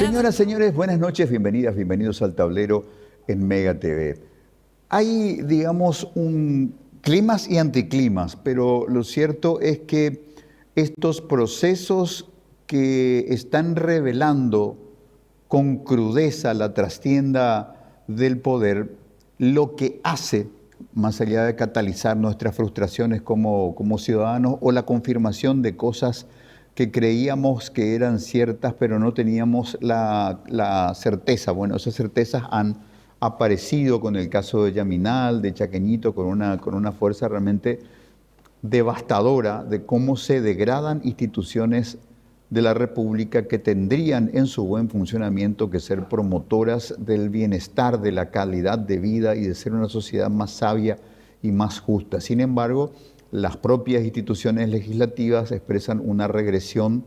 Señoras, señores, buenas noches, bienvenidas, bienvenidos al tablero en Mega TV. Hay, digamos, un climas y anticlimas, pero lo cierto es que estos procesos que están revelando con crudeza la trastienda del poder, lo que hace, más allá de catalizar nuestras frustraciones como ciudadanos o la confirmación de cosas que creíamos que eran ciertas, pero no teníamos la certeza. Bueno, esas certezas han aparecido con el caso de Yaminal, de Chaqueñito, con una fuerza realmente devastadora de cómo se degradan instituciones de la República que tendrían en su buen funcionamiento que ser promotoras del bienestar, de la calidad de vida y de ser una sociedad más sabia y más justa. Sin embargo, las propias instituciones legislativas expresan una regresión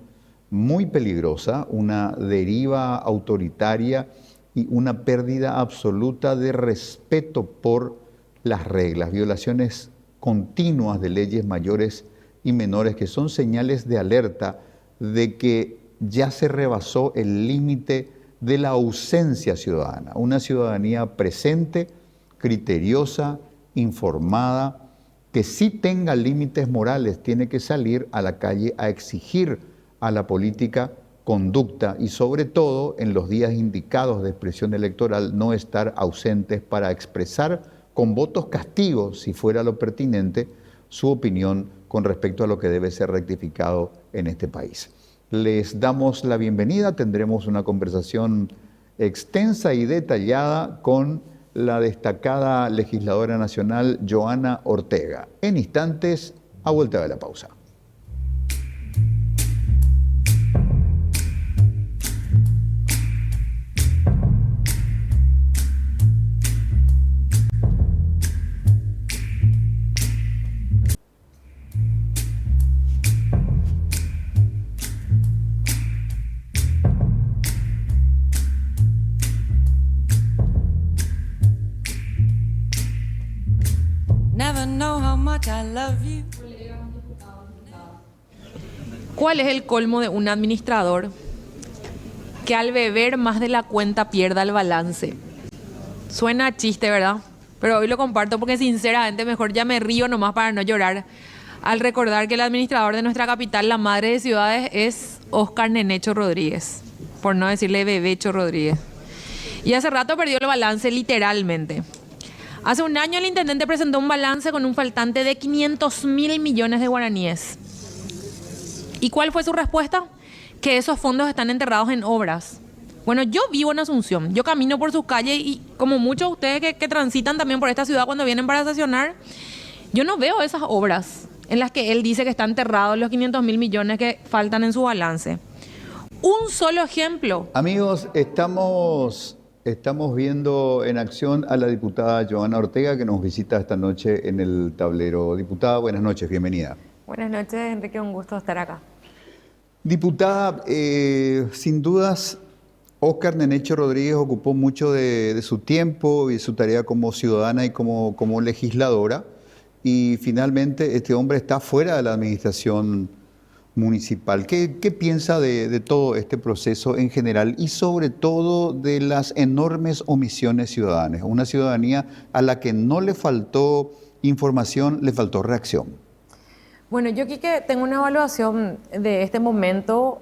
muy peligrosa, una deriva autoritaria y una pérdida absoluta de respeto por las reglas, violaciones continuas de leyes mayores y menores que son señales de alerta de que ya se rebasó el límite de la ausencia ciudadana, una ciudadanía presente, criteriosa, informada, que sí tenga límites morales, tiene que salir a la calle a exigir a la política conducta y sobre todo en los días indicados de expresión electoral no estar ausentes para expresar con votos castigos, si fuera lo pertinente, su opinión con respecto a lo que debe ser rectificado en este país. Les damos la bienvenida, tendremos una conversación extensa y detallada con la destacada legisladora nacional Johanna Ortega. En instantes, a vuelta de la pausa. ¿Cuál es el colmo de un administrador que al beber más de la cuenta pierda el balance? Suena a chiste, ¿verdad? Pero hoy lo comparto porque sinceramente mejor ya me río nomás para no llorar al recordar que el administrador de nuestra capital, la madre de ciudades, es Óscar Nenecho Rodríguez, por no decirle Bebecho Rodríguez. Y hace rato perdió el balance literalmente. Hace un año el intendente presentó un balance con un faltante de 500.000 millones de guaraníes. ¿Y cuál fue su respuesta? Que esos fondos están enterrados en obras. Bueno, yo vivo en Asunción, yo camino por sus calles y como muchos de ustedes que transitan también por esta ciudad cuando vienen para estacionar, yo no veo esas obras en las que él dice que están enterrados los 500.000 millones que faltan en su balance. Un solo ejemplo. Amigos, estamos viendo en acción a la diputada Johanna Ortega que nos visita esta noche en el tablero. Diputada, buenas noches, bienvenida. Buenas noches, Enrique, un gusto estar acá. Diputada, sin dudas, Óscar Nenecho Rodríguez ocupó mucho de su tiempo y su tarea como ciudadana y como legisladora, y finalmente este hombre está fuera de la administración municipal. ¿Qué piensa de todo este proceso en general y sobre todo de las enormes omisiones ciudadanas? Una ciudadanía a la que no le faltó información, le faltó reacción. Bueno, yo aquí que tengo una evaluación de este momento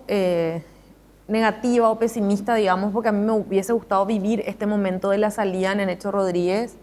negativa o pesimista, digamos, porque a mí me hubiese gustado vivir este momento de la salida de Nenecho Rodríguez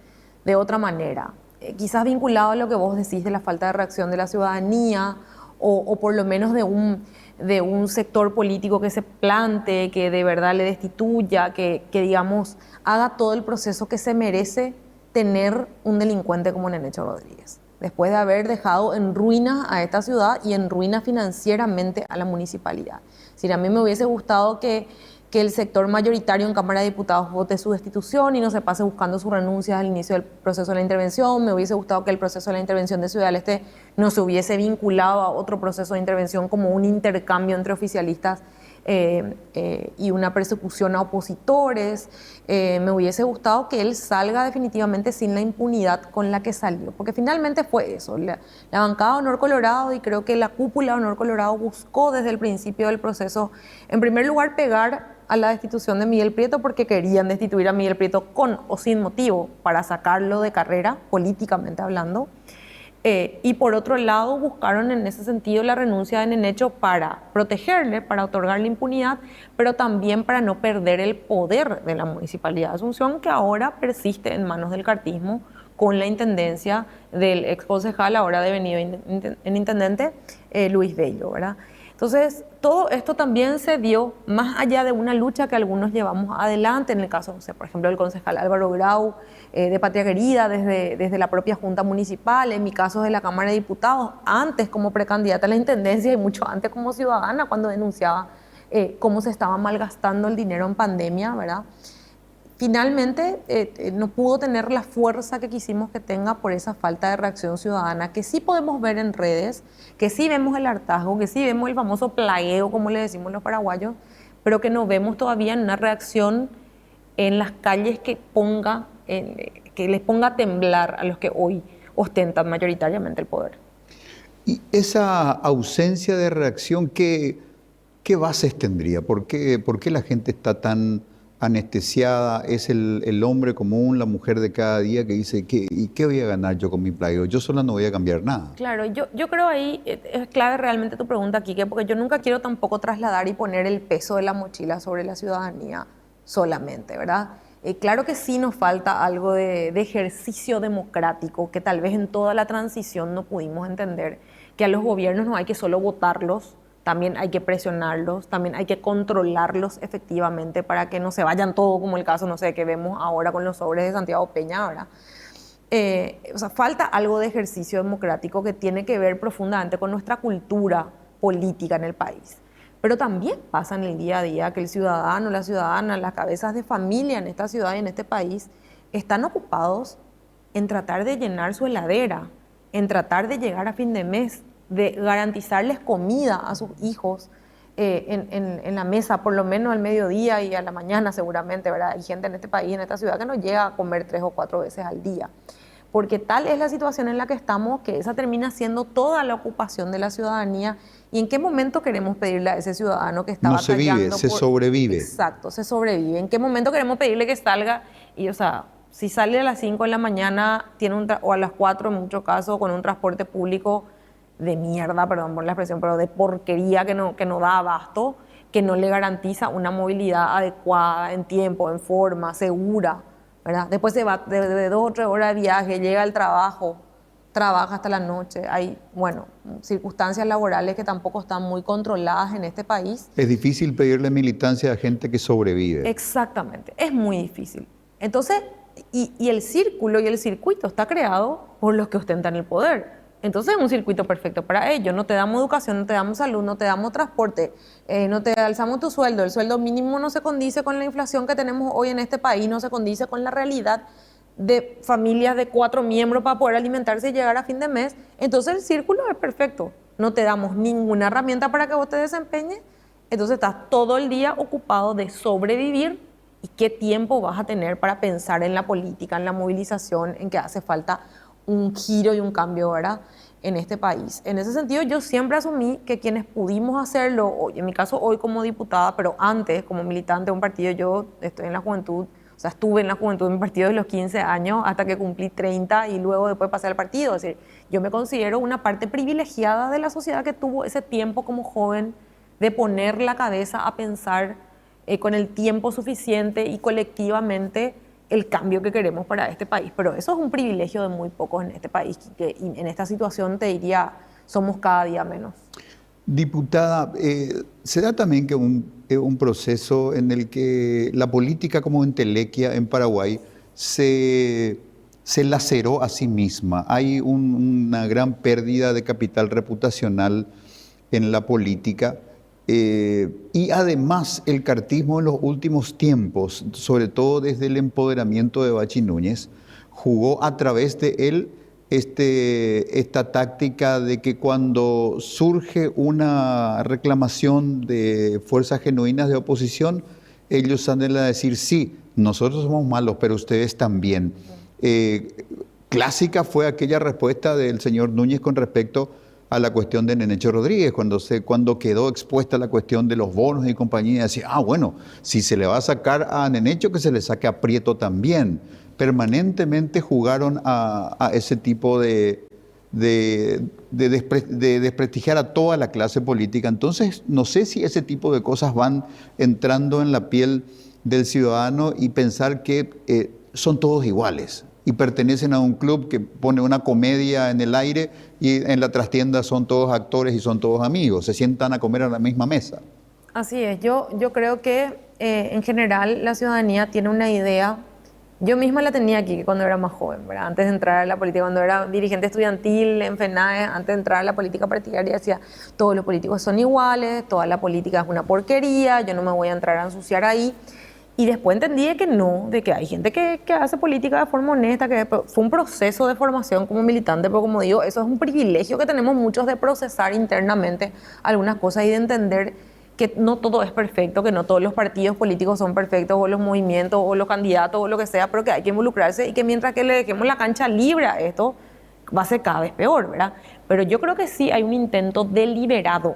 de otra manera. Quizás vinculado a lo que vos decís de la falta de reacción de la ciudadanía o por lo menos de un sector político que se plante, que de verdad le destituya, que digamos, haga todo el proceso que se merece tener un delincuente como Nenecho Rodríguez, después de haber dejado en ruinas a esta ciudad y en ruinas financieramente a la municipalidad. Es decir, a mí me hubiese gustado que el sector mayoritario en Cámara de Diputados vote su destitución y no se pase buscando su renuncia al inicio del proceso de la intervención. Me hubiese gustado que el proceso de la intervención de Ciudad del Este no se hubiese vinculado a otro proceso de intervención como un intercambio entre oficialistas y una persecución a opositores. Me hubiese gustado que él salga definitivamente sin la impunidad con la que salió, porque finalmente fue eso. La bancada de Honor Colorado y creo que la cúpula de Honor Colorado buscó desde el principio del proceso, en primer lugar, pegar a la destitución de Miguel Prieto porque querían destituir a Miguel Prieto con o sin motivo para sacarlo de carrera, políticamente hablando. Y por otro lado, buscaron en ese sentido la renuncia de Nenecho para protegerle, para otorgarle impunidad, pero también para no perder el poder de la Municipalidad de Asunción, que ahora persiste en manos del cartismo, con la intendencia del ex concejal, ahora devenido en intendente, Luis Bello, ¿verdad? Entonces, todo esto también se dio más allá de una lucha que algunos llevamos adelante, en el caso, no sé, por ejemplo, del concejal Álvaro Grau, de Patria Querida, desde la propia Junta Municipal, en mi caso de la Cámara de Diputados, antes como precandidata a la Intendencia y mucho antes como ciudadana, cuando denunciaba cómo se estaba malgastando el dinero en pandemia, ¿verdad? Finalmente no pudo tener la fuerza que quisimos que tenga por esa falta de reacción ciudadana, que sí podemos ver en redes, que sí vemos el hartazgo, que sí vemos el famoso plagueo, como le decimos los paraguayos, pero que no vemos todavía una reacción en las calles que les ponga a temblar a los que hoy ostentan mayoritariamente el poder. Y esa ausencia de reacción, ¿qué bases tendría? ¿Por qué la gente está tan anestesiada? Es el hombre común, la mujer de cada día que dice, ¿y qué voy a ganar yo con mi plagueo? Yo sola no voy a cambiar nada. Claro, yo creo ahí es clave realmente tu pregunta, Quique, porque yo nunca quiero tampoco trasladar y poner el peso de la mochila sobre la ciudadanía solamente, ¿verdad? Claro que sí nos falta algo de ejercicio democrático que tal vez en toda la transición no pudimos entender, que a los gobiernos no hay que solo votarlos, también hay que presionarlos, también hay que controlarlos efectivamente para que no se vayan todo como el caso, no sé, que vemos ahora con los sobres de Santiago Peña, ¿verdad? O sea, falta algo de ejercicio democrático que tiene que ver profundamente con nuestra cultura política en el país. Pero también pasa en el día a día que el ciudadano, la ciudadana, las cabezas de familia en esta ciudad y en este país están ocupados en tratar de llenar su heladera, en tratar de llegar a fin de mes, de garantizarles comida a sus hijos en la mesa, por lo menos al mediodía y a la mañana seguramente, ¿verdad? Hay gente en este país, en esta ciudad, que no llega a comer 3 o 4 veces al día. Porque tal es la situación en la que estamos, que esa termina siendo toda la ocupación de la ciudadanía. ¿Y en qué momento queremos pedirle a ese ciudadano que está batallando? No se vive, se sobrevive. Exacto, se sobrevive. ¿En qué momento queremos pedirle que salga? Y, o sea, si sale a las 5 de la mañana o a las 4 en muchos casos, con un transporte público de mierda, perdón por la expresión, pero de porquería que no da abasto, que no le garantiza una movilidad adecuada, en tiempo, en forma, segura, ¿verdad? Después se va de 2 o 3 horas de viaje, llega al trabajo, trabaja hasta la noche. Hay, bueno, circunstancias laborales que tampoco están muy controladas en este país. Es difícil pedirle militancia a gente que sobrevive. Exactamente, es muy difícil. Entonces, y el círculo y el circuito está creado por los que ostentan el poder. Entonces es un circuito perfecto para ellos. No te damos educación, no te damos salud, no te damos transporte, no te alzamos tu sueldo. El sueldo mínimo no se condice con la inflación que tenemos hoy en este país, no se condice con la realidad de familias de 4 miembros para poder alimentarse y llegar a fin de mes. Entonces el círculo es perfecto. No te damos ninguna herramienta para que vos te desempeñes. Entonces estás todo el día ocupado de sobrevivir. ¿Y qué tiempo vas a tener para pensar en la política, en la movilización, en que hace falta un giro y un cambio, ¿verdad?, en este país? En ese sentido, yo siempre asumí que quienes pudimos hacerlo, en mi caso hoy como diputada, pero antes como militante de un partido, yo estoy en la juventud, o sea, estuve en la juventud de mi partido desde los 15 años hasta que cumplí 30 y luego después pasé al partido. Es decir, yo me considero una parte privilegiada de la sociedad que tuvo ese tiempo como joven de poner la cabeza a pensar con el tiempo suficiente y colectivamente el cambio que queremos para este país. Pero eso es un privilegio de muy pocos en este país, que en esta situación te diría, somos cada día menos. Diputada, se da también que un proceso en el que la política como entelequia en Paraguay se laceró a sí misma. Hay una gran pérdida de capital reputacional en la política. Y además el cartismo en los últimos tiempos, sobre todo desde el empoderamiento de Bachi Núñez, jugó a través de él esta táctica de que cuando surge una reclamación de fuerzas genuinas de oposición, ellos salen a decir, sí, nosotros somos malos, pero ustedes también. Clásica fue aquella respuesta del señor Núñez con respecto a la cuestión de Nenecho Rodríguez, cuando quedó expuesta la cuestión de los bonos y compañía, decía, bueno, si se le va a sacar a Nenecho, que se le saque a Prieto también. Permanentemente jugaron a ese tipo de desprestigiar a toda la clase política. Entonces, no sé si ese tipo de cosas van entrando en la piel del ciudadano y pensar que son todos iguales y pertenecen a un club que pone una comedia en el aire y en la trastienda son todos actores y son todos amigos, se sientan a comer a la misma mesa. Así es, yo creo que en general la ciudadanía tiene una idea. Yo misma la tenía aquí cuando era más joven, ¿verdad? Antes de entrar a la política, cuando era dirigente estudiantil en FENAE, antes de entrar a la política partidaria, decía, todos los políticos son iguales, toda la política es una porquería, yo no me voy a entrar a ensuciar ahí. Y después entendí que no, de que hay gente que hace política de forma honesta, que fue un proceso de formación como militante, pero como digo, eso es un privilegio que tenemos muchos de procesar internamente algunas cosas y de entender que no todo es perfecto, que no todos los partidos políticos son perfectos, o los movimientos, o los candidatos, o lo que sea, pero que hay que involucrarse y que mientras que le dejemos la cancha libre a esto, va a ser cada vez peor, ¿verdad? Pero yo creo que sí hay un intento deliberado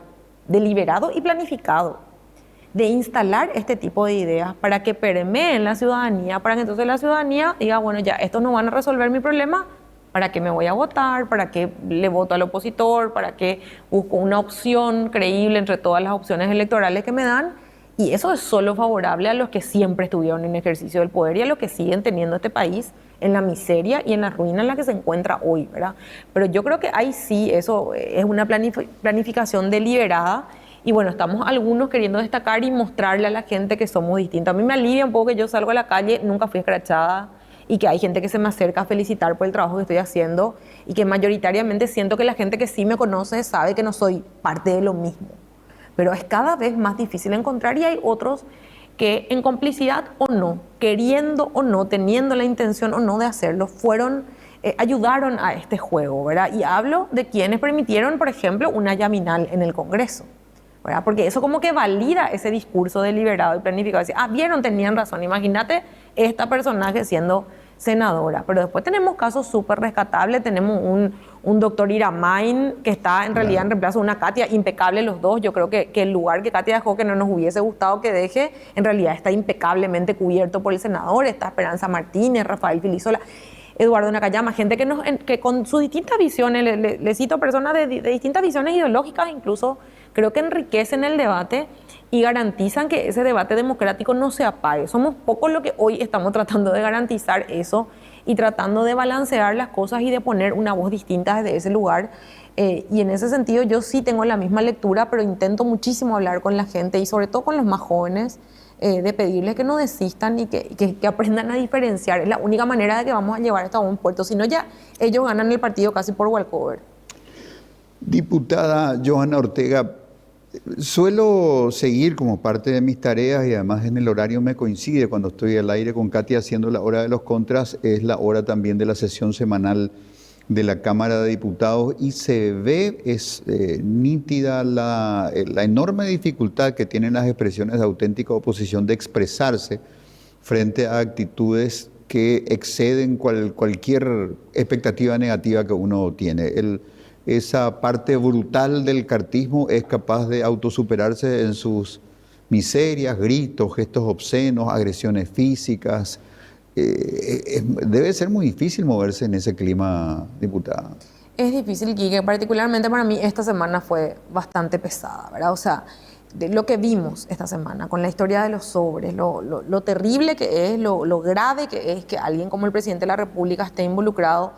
y planificado de instalar este tipo de ideas para que permeen la ciudadanía, para que entonces la ciudadanía diga, bueno, ya, estos no van a resolver mi problema, ¿para qué me voy a votar? ¿Para qué le voto al opositor? ¿Para qué busco una opción creíble entre todas las opciones electorales que me dan? Y eso es solo favorable a los que siempre estuvieron en ejercicio del poder y a los que siguen teniendo este país en la miseria y en la ruina en la que se encuentra hoy, ¿verdad? Pero yo creo que ahí sí, eso es una planificación deliberada. Y bueno, estamos algunos queriendo destacar y mostrarle a la gente que somos distintos. A mí me alivia un poco que yo salgo a la calle, nunca fui escrachada, y que hay gente que se me acerca a felicitar por el trabajo que estoy haciendo, y que mayoritariamente siento que la gente que sí me conoce sabe que no soy parte de lo mismo. Pero es cada vez más difícil encontrar, y hay otros que en complicidad o no, queriendo o no, teniendo la intención o no de hacerlo, ayudaron a este juego, ¿verdad? Y hablo de quienes permitieron, por ejemplo, una yaminal en el Congreso, ¿verdad? Porque eso como que valida ese discurso deliberado y planificado. Decir, vieron, tenían razón. Imagínate esta personaje siendo senadora. Pero después tenemos casos súper rescatables. Tenemos un doctor Iramain que está en realidad en reemplazo de una Katia, impecable los dos. Yo creo que el lugar que Katia dejó, que no nos hubiese gustado que deje, en realidad está impecablemente cubierto por el senador. Está Esperanza Martínez, Rafael Filisola, Eduardo Nakayama, gente que con sus distintas visiones, le cito personas de distintas visiones ideológicas, incluso creo que enriquecen el debate y garantizan que ese debate democrático no se apague. Somos pocos los que hoy estamos tratando de garantizar eso y tratando de balancear las cosas y de poner una voz distinta desde ese lugar. Y en ese sentido yo sí tengo la misma lectura, pero intento muchísimo hablar con la gente y sobre todo con los más jóvenes, de pedirles que no desistan y que aprendan a diferenciar. Es la única manera de que vamos a llevar esto a un puerto. Si no, ya ellos ganan el partido casi por walkover. Diputada Johanna Ortega, suelo seguir como parte de mis tareas y además en el horario me coincide cuando estoy al aire con Katia haciendo la hora de los contras, es la hora también de la sesión semanal de la Cámara de Diputados y se ve, es nítida la enorme dificultad que tienen las expresiones de auténtica oposición de expresarse frente a actitudes que exceden cualquier expectativa negativa que uno tiene. Esa parte brutal del cartismo es capaz de autosuperarse en sus miserias, gritos, gestos obscenos, agresiones físicas. Debe ser muy difícil moverse en ese clima, diputada. Es difícil, Quique. Particularmente para mí esta semana fue bastante pesada, ¿verdad? O sea, de lo que vimos esta semana con la historia de los sobres, lo terrible que es, lo grave que es que alguien como el presidente de la República esté involucrado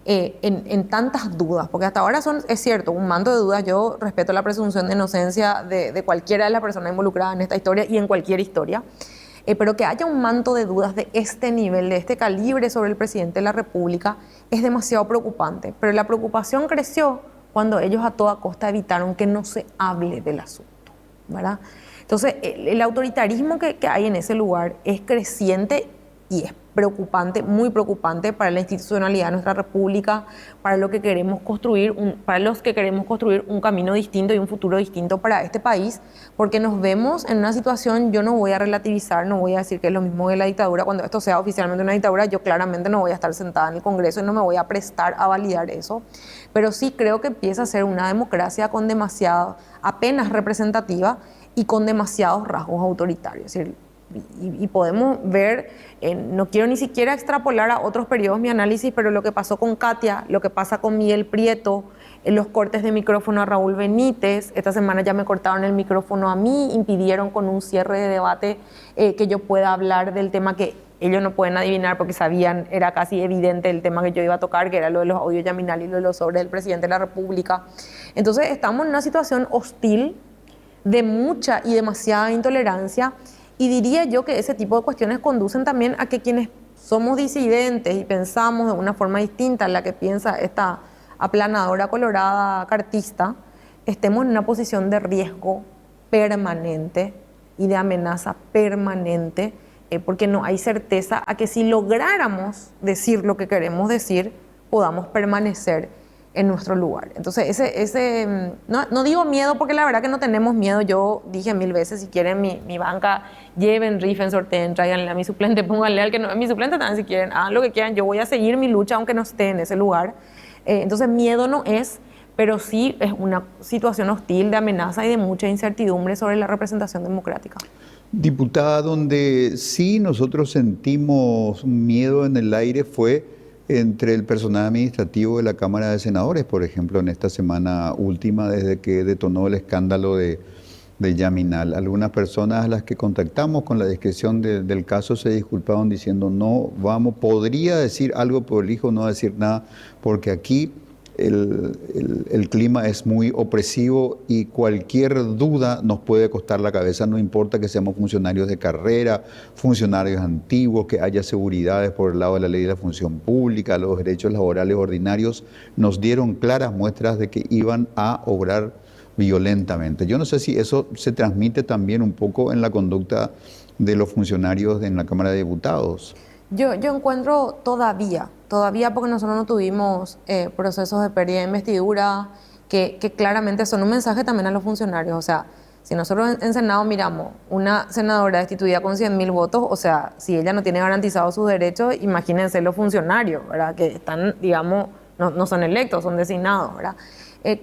en tantas dudas, porque hasta ahora es cierto, un manto de dudas. Yo respeto la presunción de inocencia de cualquiera de las personas involucradas en esta historia y en cualquier historia, pero que haya un manto de dudas de este nivel, de este calibre sobre el presidente de la República es demasiado preocupante. Pero la preocupación creció cuando ellos a toda costa evitaron que no se hable del asunto, ¿verdad? Entonces, el autoritarismo que hay en ese lugar es creciente y es preocupante, muy preocupante para la institucionalidad de nuestra República, para lo que queremos construir, para los que queremos construir un camino distinto y un futuro distinto para este país, porque nos vemos en una situación. Yo no voy a relativizar, no voy a decir que es lo mismo que la dictadura. Cuando esto sea oficialmente una dictadura, yo claramente no voy a estar sentada en el Congreso y no me voy a prestar a validar eso, pero sí creo que empieza a ser una democracia con demasiado, apenas representativa y con demasiados rasgos autoritarios. Es decir, y podemos ver, no quiero ni siquiera extrapolar a otros periodos mi análisis, pero lo que pasó con Katia, lo que pasa con Miguel Prieto, los cortes de micrófono a Raúl Benítez, esta semana ya me cortaron el micrófono a mí, impidieron con un cierre de debate que yo pueda hablar del tema que ellos no pueden adivinar porque sabían, era casi evidente el tema que yo iba a tocar, que era lo de los audios Yaminal y lo de los sobres del presidente de la República. Entonces estamos en una situación hostil de mucha y demasiada intolerancia, y diría yo que ese tipo de cuestiones conducen también a que quienes somos disidentes y pensamos de una forma distinta a la que piensa esta aplanadora colorada cartista, estemos en una posición de riesgo permanente y de amenaza permanente, porque no hay certeza a que si lográramos decir lo que queremos decir, podamos permanecer en nuestro lugar. Entonces, no digo miedo porque la verdad que no tenemos miedo. Yo dije 1000 veces, si quieren mi banca, lleven, rifen, sorteen, tráiganle a mi suplente, pónganle al que no es mi suplente también si quieren, hagan lo que quieran, yo voy a seguir mi lucha aunque no esté en ese lugar. Entonces, miedo no es, pero sí es una situación hostil de amenaza y de mucha incertidumbre sobre la representación democrática. Diputada, donde sí nosotros sentimos miedo en el aire fue entre el personal administrativo de la Cámara de Senadores, por ejemplo, en esta semana última, desde que detonó el escándalo de Yaminal. Algunas personas a las que contactamos con la descripción del caso se disculparon diciendo no, podría decir algo, pero elijo no decir nada, porque aquí el clima es muy opresivo y cualquier duda nos puede costar la cabeza, no importa que seamos funcionarios de carrera, funcionarios antiguos, que haya seguridades por el lado de la ley de la función pública, los derechos laborales ordinarios, nos dieron claras muestras de que iban a obrar violentamente. Yo no sé si eso se transmite también un poco en la conducta de los funcionarios en la Cámara de Diputados. Yo encuentro todavía porque nosotros no tuvimos procesos de pérdida de investidura que claramente son un mensaje también a los funcionarios. O sea, si nosotros en Senado miramos una senadora destituida con 100.000 votos, o sea, si ella no tiene garantizados sus derechos, imagínense los funcionarios, ¿verdad? Que están, digamos, no son electos, son designados, ¿verdad?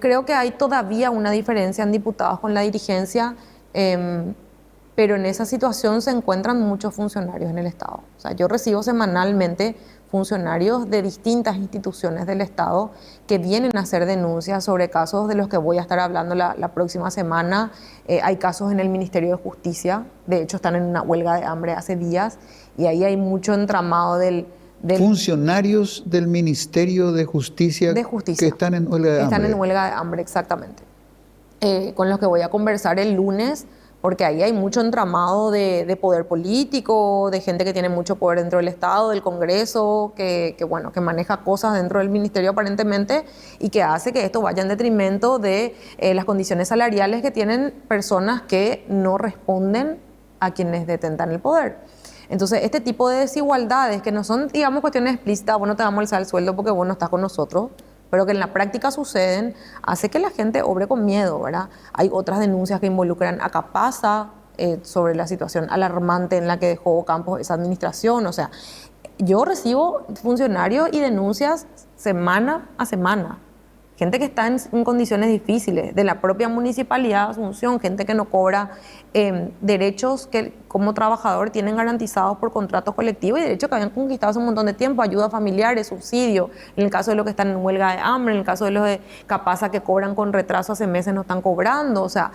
Creo que hay todavía una diferencia en diputados con la dirigencia, pero en esa situación se encuentran muchos funcionarios en el Estado. O sea, yo recibo semanalmente funcionarios de distintas instituciones del Estado que vienen a hacer denuncias sobre casos de los que voy a estar hablando la próxima semana. Hay casos en el Ministerio de Justicia, de hecho están en una huelga de hambre hace días, y ahí hay mucho entramado del funcionarios del Ministerio de Justicia que están en huelga de hambre. Están en huelga de hambre, exactamente. Con los que voy a conversar el lunes, porque ahí hay mucho entramado de poder político, de gente que tiene mucho poder dentro del Estado, del Congreso, que maneja cosas dentro del Ministerio aparentemente, y que hace que esto vaya en detrimento de las condiciones salariales que tienen personas que no responden a quienes detentan el poder. Entonces, este tipo de desigualdades, que no son, digamos, cuestiones explícitas, vos no te vamos a alzar el sueldo porque vos no estás con nosotros, pero que en la práctica suceden, hace que la gente obre con miedo, ¿verdad? Hay otras denuncias que involucran a Capasa sobre la situación alarmante en la que dejó Campos esa administración. O sea, yo recibo funcionarios y denuncias semana a semana. Gente que está en condiciones difíciles, de la propia Municipalidad de Asunción, gente que no cobra derechos que como trabajador tienen garantizados por contratos colectivos y derechos que habían conquistado hace un montón de tiempo, ayuda familiares, subsidio, en el caso de los que están en huelga de hambre, en el caso de los de Capasa que cobran con retraso hace meses no están cobrando, o sea,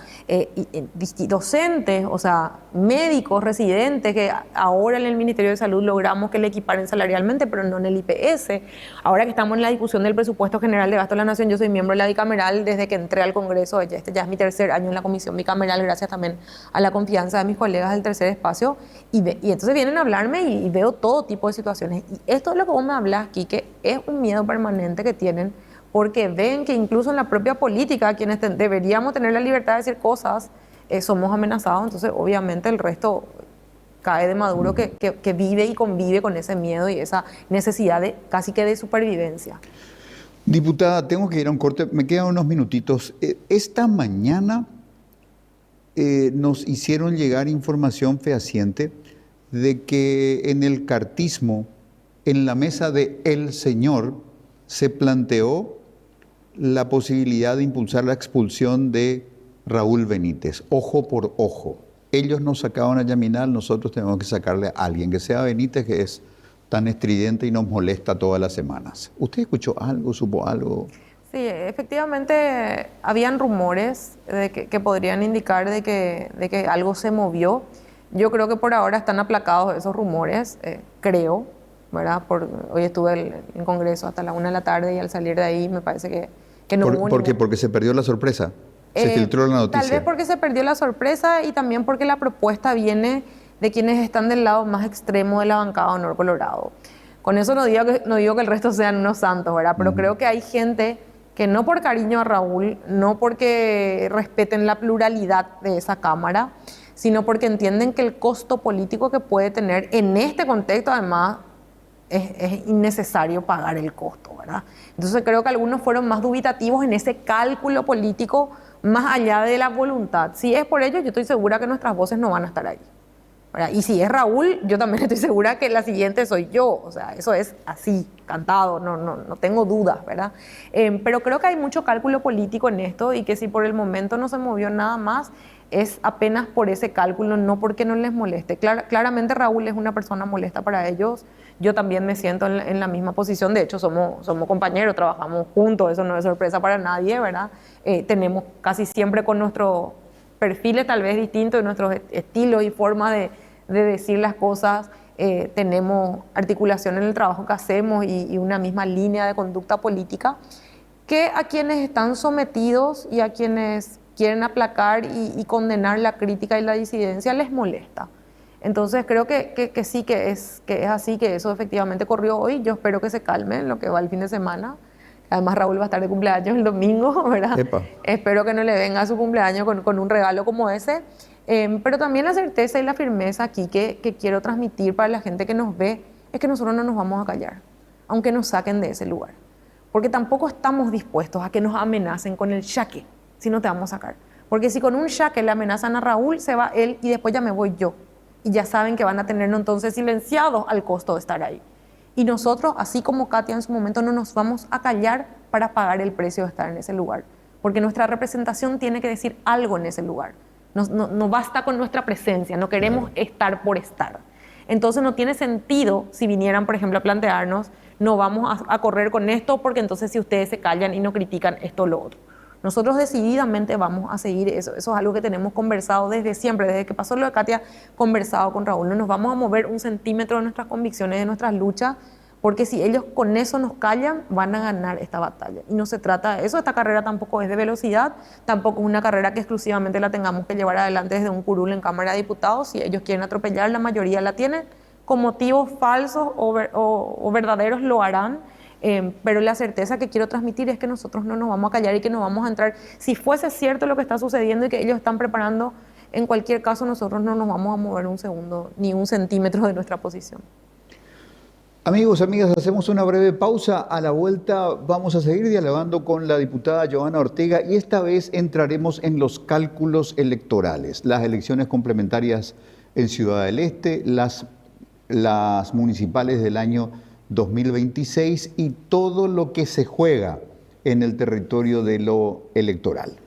docentes, o sea, médicos, residentes, que ahora en el Ministerio de Salud logramos que le equiparen salarialmente, pero no en el IPS. Ahora que estamos en la discusión del presupuesto general de gasto de la Nación, yo soy miembro de la bicameral desde que entré al Congreso, este ya es mi tercer año en la comisión bicameral, gracias también a la confianza de mis colegas del tercer espacio, y entonces vienen a hablarme y veo todo tipo de situaciones. Y esto es lo que vos me hablas aquí, que es un miedo permanente que tienen, porque ven que incluso en la propia política, quienes deberíamos tener la libertad de decir cosas, somos amenazados. Entonces obviamente el resto cae de Maduro, que vive y convive con ese miedo y esa necesidad de casi que de supervivencia. Diputada, tengo que ir a un corte, me quedan unos minutitos. Esta mañana nos hicieron llegar información fehaciente de que en el cartismo, en la mesa de El Señor, se planteó la posibilidad de impulsar la expulsión de Raúl Benítez, ojo por ojo. Ellos nos sacaban a Yaminal, nosotros tenemos que sacarle a alguien, que sea Benítez, que es tan estridente y nos molesta todas las semanas. ¿Usted escuchó algo, supo algo? Sí, efectivamente habían rumores de que podrían indicar de que algo se movió. Yo creo que por ahora están aplacados esos rumores, creo, ¿verdad? Hoy estuve en Congreso hasta la 1 de la tarde y al salir de ahí me parece que no hubo ¿Por qué? ningún... Porque se perdió la sorpresa. Se filtró la noticia. Tal vez porque se perdió la sorpresa y también porque la propuesta viene de quienes están del lado más extremo de la bancada de Honor Colorado. Con eso no digo que el resto sean unos santos, ¿verdad? Pero creo que hay gente que no por cariño a Raúl, no porque respeten la pluralidad de esa Cámara, sino porque entienden que el costo político que puede tener en este contexto, además, es innecesario pagar el costo, ¿verdad? Entonces creo que algunos fueron más dubitativos en ese cálculo político más allá de la voluntad. Si es por ello, yo estoy segura que nuestras voces no van a estar ahí, ¿verdad? Y si es Raúl, yo también estoy segura que la siguiente soy yo. O sea, eso es así, cantado, no tengo dudas, ¿verdad? Pero creo que hay mucho cálculo político en esto y que si por el momento no se movió nada más, es apenas por ese cálculo, no porque no les moleste. Claramente Raúl es una persona molesta para ellos. Yo también me siento en la misma posición. De hecho, somos compañeros, trabajamos juntos, eso no es sorpresa para nadie, ¿verdad? Tenemos casi siempre con nuestros perfiles tal vez distintos, nuestros estilos y formas de decir las cosas, tenemos articulación en el trabajo que hacemos y una misma línea de conducta política que a quienes están sometidos y a quienes quieren aplacar y condenar la crítica y la disidencia les molesta. Entonces creo que sí, que es así, que eso efectivamente ocurrió hoy. Yo espero que se calme en lo que va el fin de semana. Además Raúl va a estar de cumpleaños el domingo, ¿verdad? Epa. Espero que no le venga a su cumpleaños con un regalo como ese. Pero también la certeza y la firmeza aquí que quiero transmitir para la gente que nos ve es que nosotros no nos vamos a callar, aunque nos saquen de ese lugar. Porque tampoco estamos dispuestos a que nos amenacen con el yaque, si no te vamos a sacar. Porque si con un yaque le amenazan a Raúl, se va él y después ya me voy yo. Y ya saben que van a tenernos entonces silenciados al costo de estar ahí. Y nosotros, así como Katia en su momento, no nos vamos a callar para pagar el precio de estar en ese lugar. Porque nuestra representación tiene que decir algo en ese lugar. No basta con nuestra presencia, no queremos estar por estar. Entonces no tiene sentido si vinieran, por ejemplo, a plantearnos, no vamos a correr con esto porque entonces si ustedes se callan y no critican esto o lo otro. Nosotros decididamente vamos a seguir eso. Eso es algo que tenemos conversado desde siempre, desde que pasó lo de Katia, conversado con Raúl. No nos vamos a mover un centímetro de nuestras convicciones, de nuestras luchas, porque si ellos con eso nos callan, van a ganar esta batalla. Y no se trata de eso. Esta carrera tampoco es de velocidad, tampoco es una carrera que exclusivamente la tengamos que llevar adelante desde un curul en Cámara de Diputados. Si ellos quieren atropellar, la mayoría la tienen. Con motivos falsos o verdaderos lo harán. Pero la certeza que quiero transmitir es que nosotros no nos vamos a callar y que no vamos a entrar. Si fuese cierto lo que está sucediendo y que ellos están preparando, en cualquier caso nosotros no nos vamos a mover un segundo ni un centímetro de nuestra posición. Amigos, amigas, hacemos una breve pausa. A la vuelta vamos a seguir dialogando con la diputada Johanna Ortega y esta vez entraremos en los cálculos electorales, las elecciones complementarias en Ciudad del Este, las municipales del año 2026 y todo lo que se juega en el territorio de lo electoral.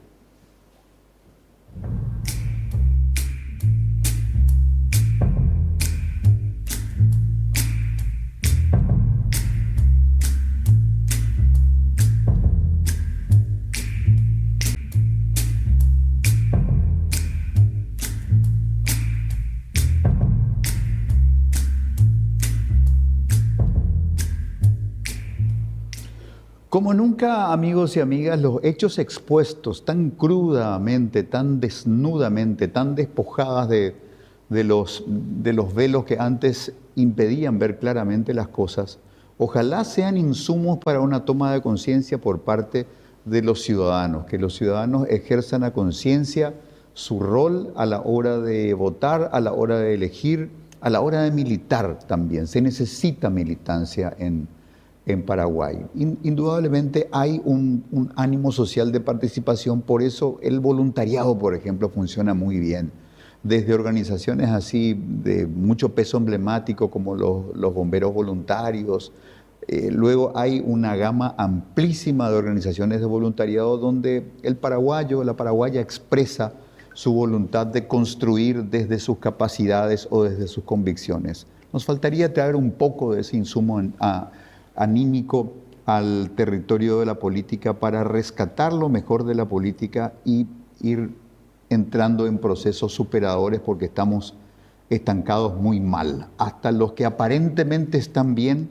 Como nunca, amigos y amigas, los hechos expuestos tan crudamente, tan desnudamente, tan despojadas de los velos que antes impedían ver claramente las cosas, ojalá sean insumos para una toma de conciencia por parte de los ciudadanos, que los ciudadanos ejerzan a conciencia su rol a la hora de votar, a la hora de elegir, a la hora de militar también. Se necesita militancia en Paraguay. Indudablemente hay un ánimo social de participación, por eso el voluntariado, por ejemplo, funciona muy bien. Desde organizaciones así de mucho peso emblemático como los bomberos voluntarios, Luego hay una gama amplísima de organizaciones de voluntariado donde el paraguayo, la paraguaya expresa su voluntad de construir desde sus capacidades o desde sus convicciones. Nos faltaría traer un poco de ese insumo anímico al territorio de la política para rescatar lo mejor de la política y ir entrando en procesos superadores porque estamos estancados muy mal. Hasta los que aparentemente están bien,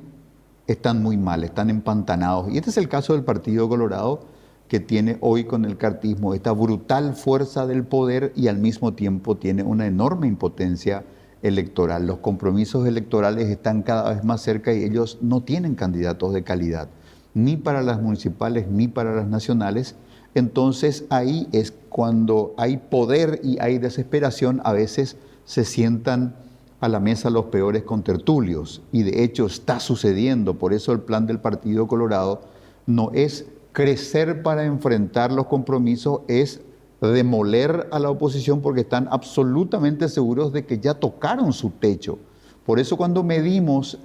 están muy mal, están empantanados. Y este es el caso del Partido Colorado, que tiene hoy con el cartismo esta brutal fuerza del poder y al mismo tiempo tiene una enorme impotencia electoral. Los compromisos electorales están cada vez más cerca y ellos no tienen candidatos de calidad, ni para las municipales ni para las nacionales. Entonces ahí es cuando hay poder y hay desesperación, a veces se sientan a la mesa los peores contertulios, y de hecho está sucediendo. Por eso el plan del Partido Colorado no es crecer para enfrentar los compromisos, es demoler a la oposición porque están absolutamente seguros de que ya tocaron su techo. Por eso cuando medimos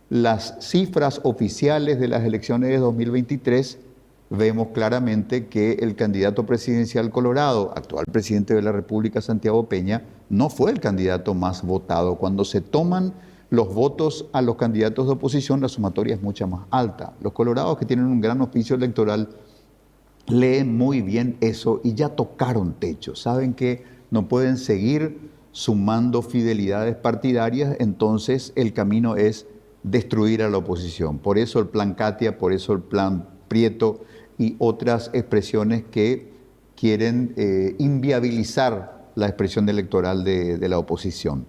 las cifras oficiales de las elecciones de 2023, vemos claramente que el candidato presidencial colorado, actual presidente de la República, Santiago Peña, no fue el candidato más votado. Cuando se toman los votos a los candidatos de oposición, la sumatoria es mucho más alta. Los colorados, que tienen un gran oficio electoral, leen muy bien eso y ya tocaron techo. Saben que no pueden seguir sumando fidelidades partidarias, entonces el camino es destruir a la oposición. Por eso el plan Katia, por eso el plan Prieto y otras expresiones que quieren inviabilizar la expresión electoral de la oposición.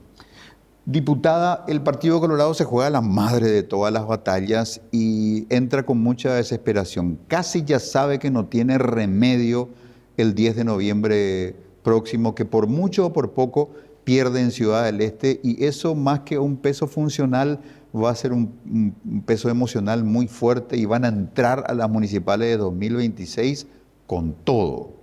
Diputada, el Partido Colorado se juega la madre de todas las batallas y entra con mucha desesperación. Casi ya sabe que no tiene remedio el 10 de noviembre próximo, que por mucho o por poco pierde en Ciudad del Este, y eso, más que un peso funcional, va a ser un peso emocional muy fuerte y van a entrar a las municipales de 2026 con todo.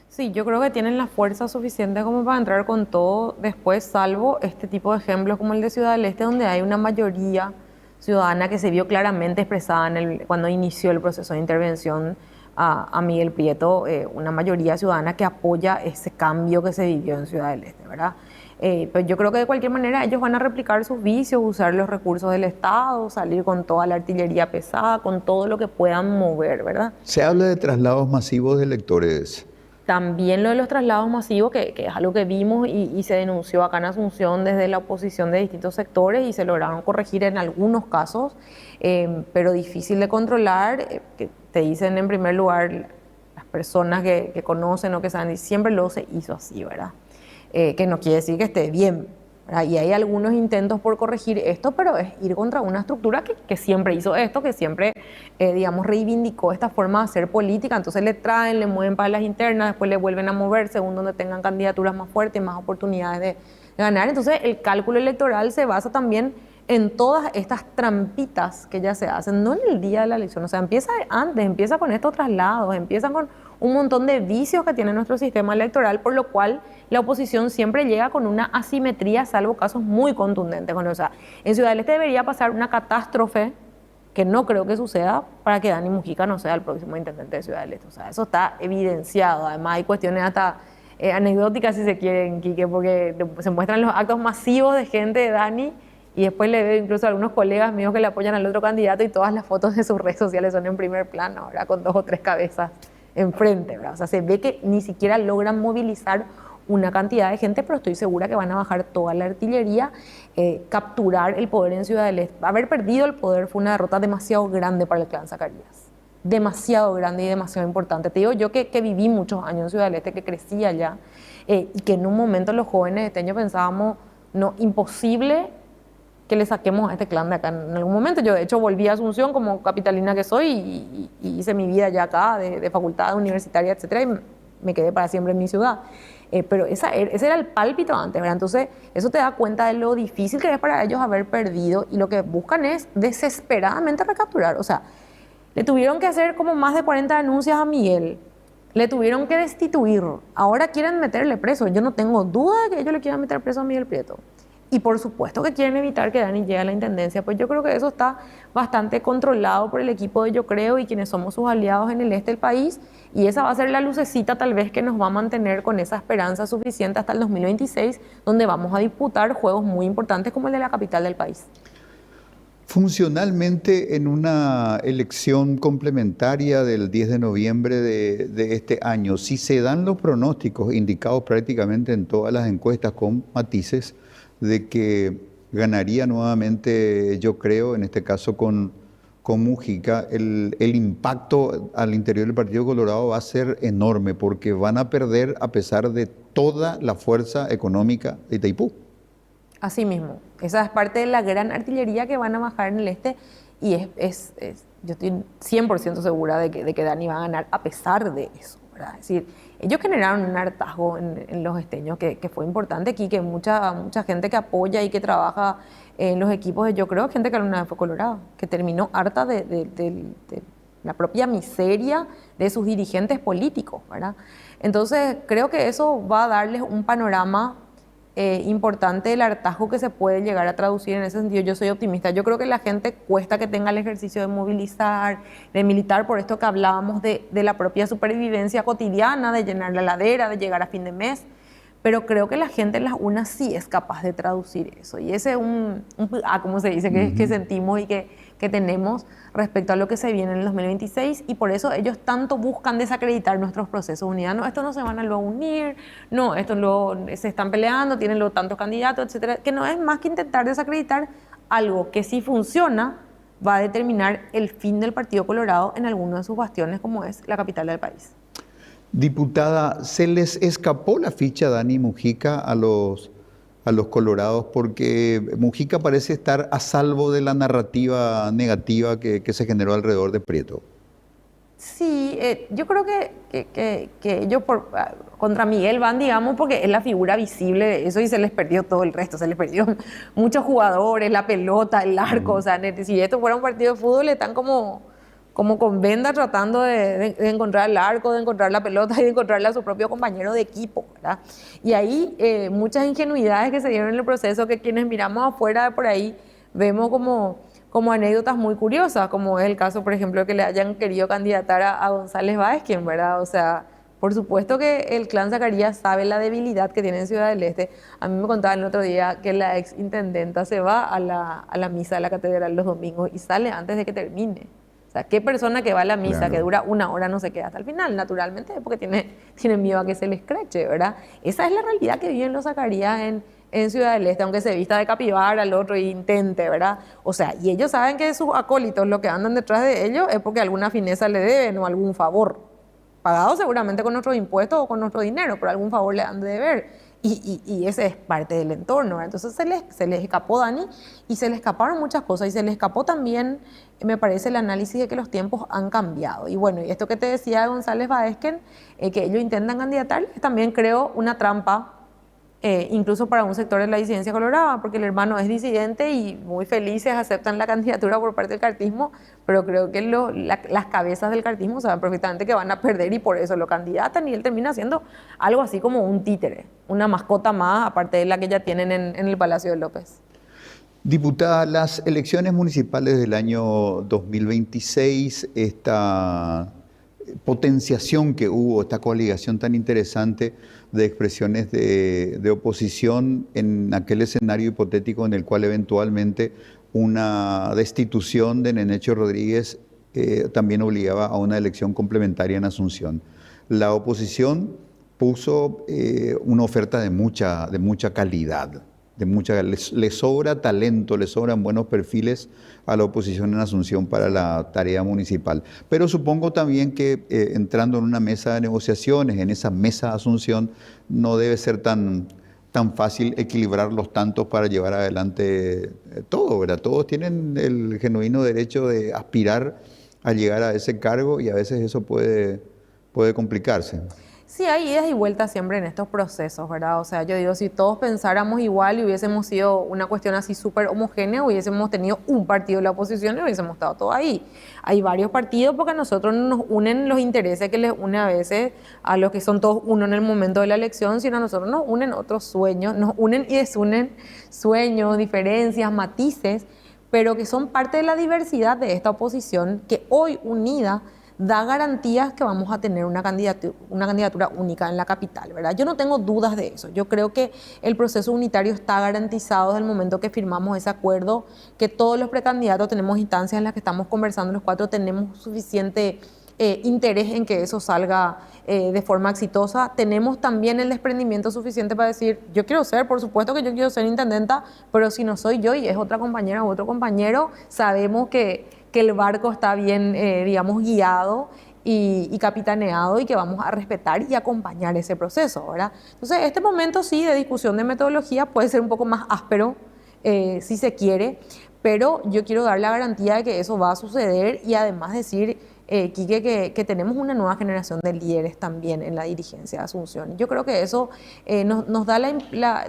Sí, yo creo que tienen la fuerza suficiente como para entrar con todo después, salvo este tipo de ejemplos como el de Ciudad del Este, donde hay una mayoría ciudadana que se vio claramente expresada cuando inició el proceso de intervención a Miguel Prieto, una mayoría ciudadana que apoya ese cambio que se vivió en Ciudad del Este, ¿verdad? Pero yo creo que de cualquier manera ellos van a replicar sus vicios, usar los recursos del Estado, salir con toda la artillería pesada, con todo lo que puedan mover, ¿verdad? Se habla de traslados masivos de electores. También lo de los traslados masivos, que es algo que vimos y se denunció acá en Asunción desde la oposición de distintos sectores y se lograron corregir en algunos casos, pero difícil de controlar, que te dicen en primer lugar las personas que conocen o que saben, y siempre luego se hizo así, ¿verdad? Que no quiere decir que esté bien, ¿verdad? Y hay algunos intentos por corregir esto, pero es ir contra una estructura que siempre hizo esto, que siempre, digamos, reivindicó esta forma de hacer política. Entonces le traen, le mueven para las internas, después le vuelven a mover según donde tengan candidaturas más fuertes, más oportunidades de ganar. Entonces el cálculo electoral se basa también en todas estas trampitas que ya se hacen, no en el día de la elección. O sea, empieza antes, empieza con estos traslados, empieza con un montón de vicios que tiene nuestro sistema electoral, por lo cual la oposición siempre llega con una asimetría, salvo casos muy contundentes. Bueno, o sea, en Ciudad del Este debería pasar una catástrofe, que no creo que suceda, para que Dani Mujica no sea el próximo intendente de Ciudad del Este. O sea, eso está evidenciado. Además, hay cuestiones hasta anecdóticas, si se quieren, Quique, porque se muestran los actos masivos de gente de Dani, y después le veo incluso a algunos colegas míos que le apoyan al otro candidato y todas las fotos de sus redes sociales son en primer plano, ¿verdad? Con 2 o 3 cabezas enfrente, ¿verdad? O sea, se ve que ni siquiera logran movilizar una cantidad de gente, pero estoy segura que van a bajar toda la artillería, capturar el poder en Ciudad del Este. Haber perdido el poder fue una derrota demasiado grande para el clan Zacarías, demasiado grande y demasiado importante. Te digo yo que viví muchos años en Ciudad del Este, que crecí allá, y que en un momento los jóvenes esteños pensábamos, no, imposible que le saquemos a este clan de acá. En algún momento yo de hecho volví a Asunción como capitalina que soy y hice mi vida ya acá de facultad universitaria, etcétera, y me quedé para siempre en mi ciudad. Pero ese era el pálpito antes, ¿verdad? Entonces eso te da cuenta de lo difícil que es para ellos haber perdido, y lo que buscan es desesperadamente recapturar. O sea, le tuvieron que hacer como más de 40 denuncias a Miguel, le tuvieron que destituir, ahora quieren meterle preso. Yo no tengo duda de que ellos le quieran meter preso a Miguel Prieto. Y por supuesto que quieren evitar que Dani llegue a la intendencia, pues yo creo que eso está bastante controlado por el equipo de Yo Creo y quienes somos sus aliados en el este del país, y esa va a ser la lucecita tal vez que nos va a mantener con esa esperanza suficiente hasta el 2026, donde vamos a disputar juegos muy importantes como el de la capital del país. Funcionalmente, en una elección complementaria del 10 de noviembre de este año, si se dan los pronósticos indicados prácticamente en todas las encuestas con matices de que ganaría nuevamente, Yo Creo, en este caso con Mujica, el impacto al interior del Partido Colorado va a ser enorme porque van a perder a pesar de toda la fuerza económica de Itaipú. Así mismo, esa es parte de la gran artillería que van a bajar en el este, y yo estoy 100% segura de que Dani va a ganar a pesar de eso, ¿verdad? Es decir, ellos generaron un hartazgo en los esteños que fue importante aquí, que mucha gente que apoya y que trabaja en los equipos de Yo Creo, gente que alguna vez fue colorado, que terminó harta de la propia miseria de sus dirigentes políticos, ¿verdad? Entonces creo que eso va a darles un panorama importante del hartazgo que se puede llegar a traducir en ese sentido. Yo soy optimista. Yo creo que la gente cuesta que tenga el ejercicio de movilizar, de militar, por esto que hablábamos de la propia supervivencia cotidiana, de llenar la heladera, de llegar a fin de mes. Pero creo que la gente en las urnas sí es capaz de traducir eso. Y ese es como se dice, que sentimos y que tenemos respecto a lo que se viene en el 2026, y por eso ellos tanto buscan desacreditar nuestros procesos de unidad. No, estos no se van a luego unir, no, estos luego se están peleando, tienen luego tantos candidatos, etcétera, que no es más que intentar desacreditar algo que si funciona va a determinar el fin del Partido Colorado en alguno de sus bastiones, como es la capital del país. Diputada, ¿se les escapó la ficha Dani Mujica a los colorados? Porque Mujica parece estar a salvo de la narrativa negativa que se generó alrededor de Prieto. Sí, yo creo que ellos contra Miguel van, digamos, porque es la figura visible de eso y se les perdió todo el resto, se les perdió muchos jugadores, la pelota, el arco, o sea, si esto fuera un partido de fútbol están como con venda tratando de encontrar el arco, de encontrar la pelota y de encontrarle a su propio compañero de equipo, ¿verdad? Y ahí muchas ingenuidades que se dieron en el proceso que quienes miramos afuera de por ahí vemos como anécdotas muy curiosas, como es el caso, por ejemplo, que le hayan querido candidatar a González Báez, ¿verdad? O sea, por supuesto que el clan Zacarías sabe la debilidad que tiene en Ciudad del Este. A mí me contaban el otro día que la ex intendenta se va a la misa de la catedral los domingos y sale antes de que termine. O sea, ¿qué persona que va a la misa, Claro, que dura una hora, no se queda hasta el final? Naturalmente, porque tiene miedo a que se le escrache, ¿verdad? Esa es la realidad que viven los Zacarías en Ciudad del Este, aunque se vista de capibara al otro e intente, ¿verdad? O sea, y ellos saben que sus acólitos, lo que andan detrás de ellos, es porque alguna fineza le deben o algún favor. Pagado seguramente con nuestros impuestos o con nuestro dinero, pero algún favor le han de deber. Y ese es parte del entorno, ¿verdad? Entonces se les escapó Dani y se le escaparon muchas cosas y se le escapó también, me parece, el análisis de que los tiempos han cambiado. Y bueno, y esto que te decía González Baezken, que ellos intentan candidatar, es también creo una trampa, incluso para un sector de la disidencia colorada, porque el hermano es disidente y muy felices aceptan la candidatura por parte del cartismo, pero creo que las cabezas del cartismo saben perfectamente que van a perder y por eso lo candidatan, y él termina siendo algo así como un títere, una mascota más, aparte de la que ya tienen en el Palacio de López. Diputada, las elecciones municipales del año 2026, esta potenciación que hubo, esta coaligación tan interesante de expresiones de oposición en aquel escenario hipotético en el cual eventualmente una destitución de Nenecho Rodríguez también obligaba a una elección complementaria en Asunción. La oposición puso una oferta de mucha calidad. Le sobra talento, le sobran buenos perfiles a la oposición en Asunción para la tarea municipal. Pero supongo también que entrando en una mesa de negociaciones, en esa mesa de Asunción, no debe ser tan fácil equilibrar los tantos para llevar adelante todo, ¿verdad? Todos tienen el genuino derecho de aspirar a llegar a ese cargo y a veces eso puede complicarse. Sí, hay idas y vueltas siempre en estos procesos, ¿verdad? O sea, yo digo, si todos pensáramos igual y hubiésemos sido una cuestión así súper homogénea, hubiésemos tenido un partido de la oposición y hubiésemos estado todos ahí. Hay varios partidos porque a nosotros no nos unen los intereses que les une a veces a los que son todos uno en el momento de la elección, sino a nosotros nos unen otros sueños, nos unen y desunen sueños, diferencias, matices, pero que son parte de la diversidad de esta oposición que hoy unida da garantías que vamos a tener una candidatura única en la capital, ¿verdad? Yo no tengo dudas de eso. Yo creo que el proceso unitario está garantizado desde el momento que firmamos ese acuerdo, que todos los precandidatos tenemos instancias en las que estamos conversando los cuatro, tenemos suficiente interés en que eso salga de forma exitosa. Tenemos también el desprendimiento suficiente para decir, yo quiero ser, por supuesto que yo quiero ser intendenta, pero si no soy yo y es otra compañera u otro compañero, sabemos que el barco está bien, digamos, guiado y capitaneado y que vamos a respetar y acompañar ese proceso, ¿verdad? Entonces, este momento sí de discusión de metodología puede ser un poco más áspero, si se quiere, pero yo quiero dar la garantía de que eso va a suceder y además decir, Quique, que tenemos una nueva generación de líderes también en la dirigencia de Asunción. Yo creo que eso nos da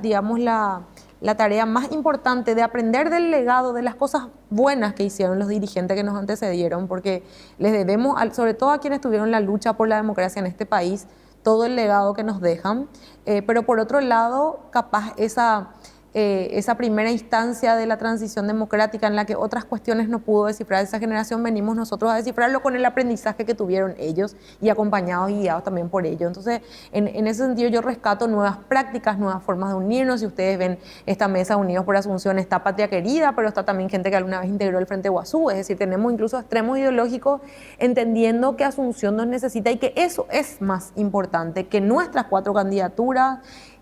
digamos, la tarea más importante de aprender del legado, de las cosas buenas que hicieron los dirigentes que nos antecedieron, porque les debemos, sobre todo a quienes tuvieron la lucha por la democracia en este país, todo el legado que nos dejan. Pero por otro lado, capaz esa primera instancia de la transición democrática en la que otras cuestiones no pudo descifrar esa generación, venimos nosotros a descifrarlo con el aprendizaje que tuvieron ellos y acompañados y guiados también por ellos. Entonces, en ese sentido yo rescato nuevas prácticas, nuevas formas de unirnos. Si ustedes ven esta mesa Unidos por Asunción, está Patria Querida, pero está también gente que alguna vez integró el Frente Guazú, es decir, tenemos incluso extremos ideológicos entendiendo que Asunción nos necesita y que eso es más importante que nuestras 4 candidaturas,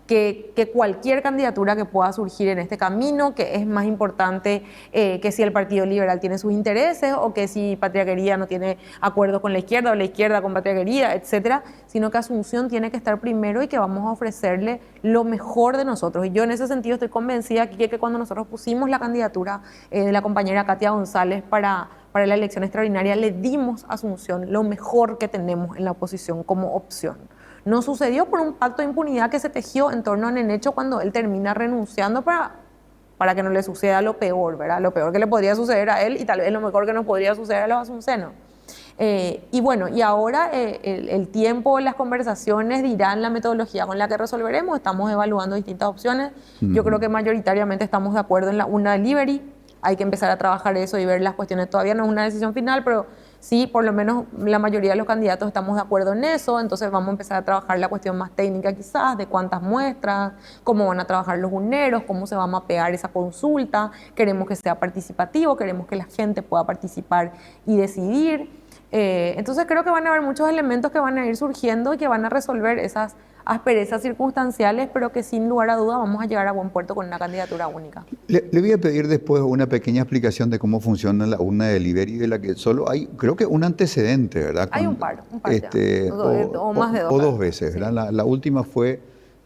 que cualquier candidatura que pueda surgir en este camino, que es más importante que si el Partido Liberal tiene sus intereses o que si Patria Querida no tiene acuerdos con la izquierda o la izquierda con Patria Querida, etcétera, sino que Asunción tiene que estar primero y que vamos a ofrecerle lo mejor de nosotros. Y yo en ese sentido estoy convencida que cuando nosotros pusimos la candidatura de la compañera Katia González para la elección extraordinaria, le dimos a Asunción lo mejor que tenemos en la oposición como opción. No sucedió por un pacto de impunidad que se tejió en torno a Nenecho cuando él termina renunciando para que no le suceda lo peor, ¿verdad? Lo peor que le podría suceder a él y tal vez lo mejor que nos podría suceder a los asuncenos. Y bueno, y ahora el tiempo, las conversaciones dirán la metodología con la que resolveremos. Estamos evaluando distintas opciones. Yo creo que mayoritariamente estamos de acuerdo en la urna delivery. Hay que empezar a trabajar eso y ver las cuestiones. Todavía no es una decisión final, pero sí, por lo menos la mayoría de los candidatos estamos de acuerdo en eso. Entonces vamos a empezar a trabajar la cuestión más técnica quizás, de cuántas muestras, cómo van a trabajar los urneros, cómo se va a mapear esa consulta. Queremos que sea participativo, queremos que la gente pueda participar y decidir. Entonces creo que van a haber muchos elementos que van a ir surgiendo y que van a resolver esas asperezas circunstanciales, pero que sin lugar a duda vamos a llegar a buen puerto con una candidatura única. Le voy a pedir después una pequeña explicación de cómo funciona la urna de delivery, de la que solo hay, creo que un antecedente, ¿verdad? Hay un par o más de dos. O 2 veces, ¿verdad? Sí. La última fue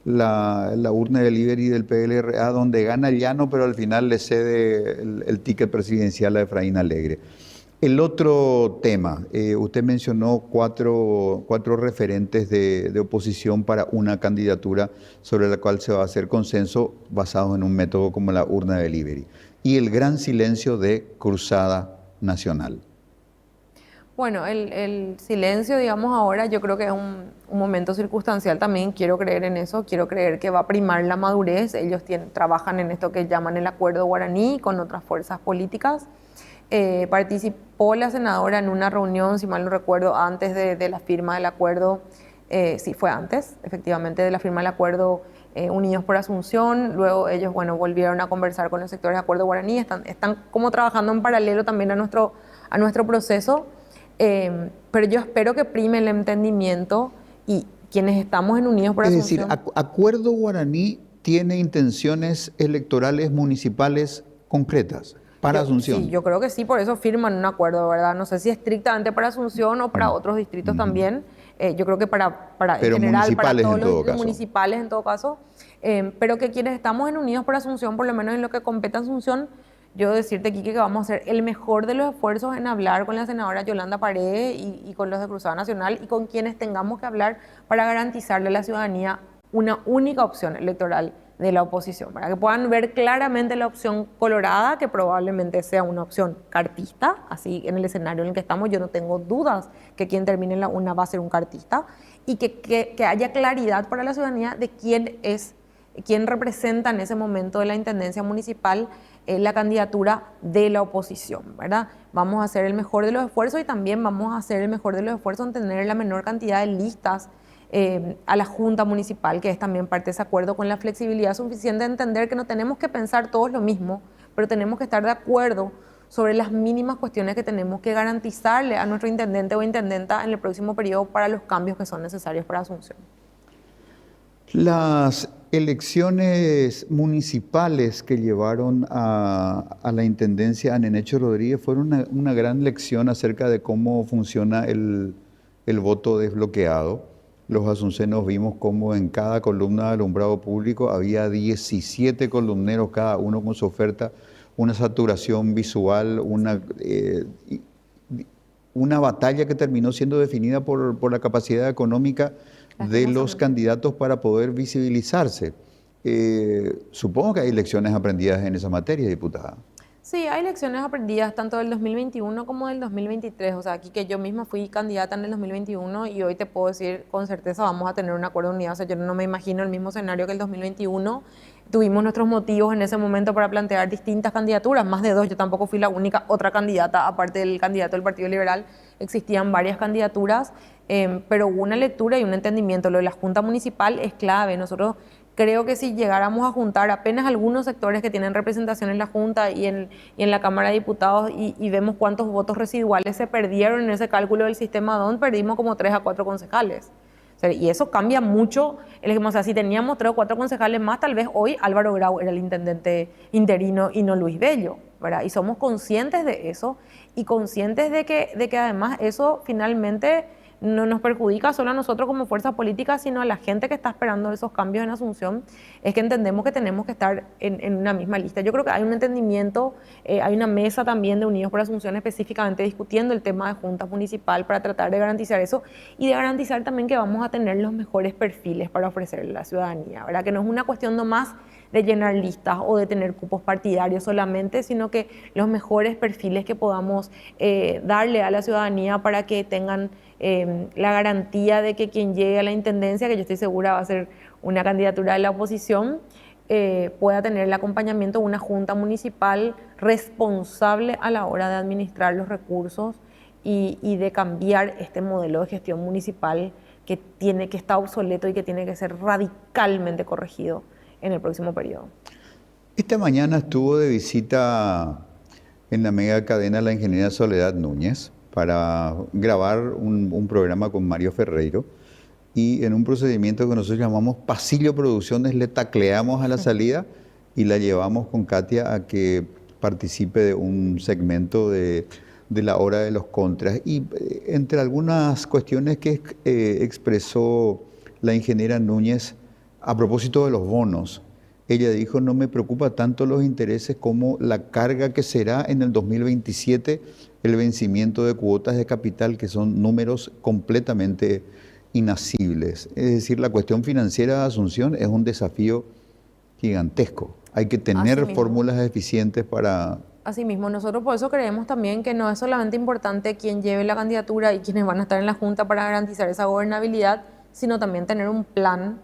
la urna de delivery del PLRA, donde gana Llano, pero al final le cede el ticket presidencial a Efraín Alegre. El otro tema, usted mencionó cuatro referentes de oposición para una candidatura sobre la cual se va a hacer consenso basado en un método como la urna de delivery. Y el gran silencio de Cruzada Nacional. Bueno, el silencio, digamos, ahora yo creo que es un momento circunstancial también. Quiero creer en eso, quiero creer que va a primar la madurez. Ellos trabajan en esto que llaman el acuerdo guaraní con otras fuerzas políticas. Participó la senadora en una reunión, si mal no recuerdo, antes de la firma del acuerdo, sí fue antes, efectivamente, de la firma del acuerdo Unidos por Asunción. Luego ellos, bueno, volvieron a conversar con los sectores de acuerdo guaraní, están como trabajando en paralelo también a nuestro proceso, pero yo espero que prime el entendimiento y quienes estamos en Unidos por Asunción. Es decir, acuerdo guaraní tiene intenciones electorales municipales concretas. Para Asunción. Sí, yo creo que sí, por eso firman un acuerdo, ¿verdad? No sé si estrictamente para Asunción o para otros distritos también. Yo creo que para pero en general, para todos los caso. municipales en todo caso. Pero que quienes estamos en Unidos por Asunción, por lo menos en lo que compete a Asunción, yo decirte, Quique, que vamos a hacer el mejor de los esfuerzos en hablar con la senadora Yolanda Paredes y con los de Cruzada Nacional y con quienes tengamos que hablar para garantizarle a la ciudadanía una única opción electoral de la oposición, para que puedan ver claramente la opción colorada, que probablemente sea una opción cartista, así en el escenario en el que estamos, yo no tengo dudas que quien termine en la urna va a ser un cartista, y que haya claridad para la ciudadanía de quién representa en ese momento de la intendencia municipal la candidatura de la oposición, ¿verdad? Vamos a hacer el mejor de los esfuerzos y también vamos a hacer el mejor de los esfuerzos en tener la menor cantidad de listas a la Junta Municipal, que es también parte de ese acuerdo, con la flexibilidad suficiente de entender que no tenemos que pensar todos lo mismo, pero tenemos que estar de acuerdo sobre las mínimas cuestiones que tenemos que garantizarle a nuestro intendente o intendenta en el próximo periodo para los cambios que son necesarios para Asunción. Las elecciones municipales que llevaron a la intendencia a Nenecho Rodríguez fueron una gran lección acerca de cómo funciona el voto desbloqueado. Los asuncenos vimos cómo en cada columna de alumbrado público había 17 columneros, cada uno con su oferta, una saturación visual, una batalla que terminó siendo definida por la capacidad económica de los candidatos para poder visibilizarse. Supongo que hay lecciones aprendidas en esa materia, diputada. Sí, hay lecciones aprendidas tanto del 2021 como del 2023. O sea, aquí que yo misma fui candidata en el 2021 y hoy te puedo decir con certeza vamos a tener un acuerdo de unidad. O sea, yo no me imagino el mismo escenario que el 2021. Tuvimos nuestros motivos en ese momento para plantear distintas candidaturas, más de 2. Yo tampoco fui la única otra candidata, aparte del candidato del Partido Liberal. Existían varias candidaturas, pero hubo una lectura y un entendimiento. Lo de la Junta Municipal es clave. Nosotros creo que si llegáramos a juntar apenas algunos sectores que tienen representación en la Junta y en la Cámara de Diputados y vemos cuántos votos residuales se perdieron en ese cálculo del sistema DON, perdimos como 3 a 4 concejales. O sea, y eso cambia mucho. O sea, si teníamos 3 o 4 concejales más, tal vez hoy Álvaro Grau era el intendente interino y no Luis Bello, ¿verdad? Y somos conscientes de eso y conscientes de que además eso finalmente no nos perjudica solo a nosotros como fuerza política, sino a la gente que está esperando esos cambios en Asunción. Es que entendemos que tenemos que estar en una misma lista. Yo creo que hay un entendimiento, hay una mesa también de Unidos por Asunción específicamente discutiendo el tema de Junta Municipal para tratar de garantizar eso y de garantizar también que vamos a tener los mejores perfiles para ofrecerle a la ciudadanía, ¿verdad? Que no es una cuestión nomás de llenar listas o de tener cupos partidarios solamente, sino que los mejores perfiles que podamos darle a la ciudadanía para que tengan la garantía de que quien llegue a la intendencia, que yo estoy segura va a ser una candidatura de la oposición, pueda tener el acompañamiento de una junta municipal responsable a la hora de administrar los recursos y de cambiar este modelo de gestión municipal que está obsoleto y que tiene que ser radicalmente corregido en el próximo periodo. Esta mañana estuvo de visita en la mega cadena la ingeniera Soledad Núñez para grabar un programa con Mario Ferreiro y en un procedimiento que nosotros llamamos Pasillo Producciones le tacleamos a la salida y la llevamos con Katia a que participe de un segmento de la hora de los contras. Y entre algunas cuestiones que expresó la ingeniera Núñez a propósito de los bonos, ella dijo: no me preocupa tanto los intereses como la carga que será en el 2027 el vencimiento de cuotas de capital, que son números completamente inasibles. Es decir, la cuestión financiera de Asunción es un desafío gigantesco. Hay que tener fórmulas eficientes para... Asimismo, nosotros por eso creemos también que no es solamente importante quién lleve la candidatura y quienes van a estar en la Junta para garantizar esa gobernabilidad, sino también tener un plan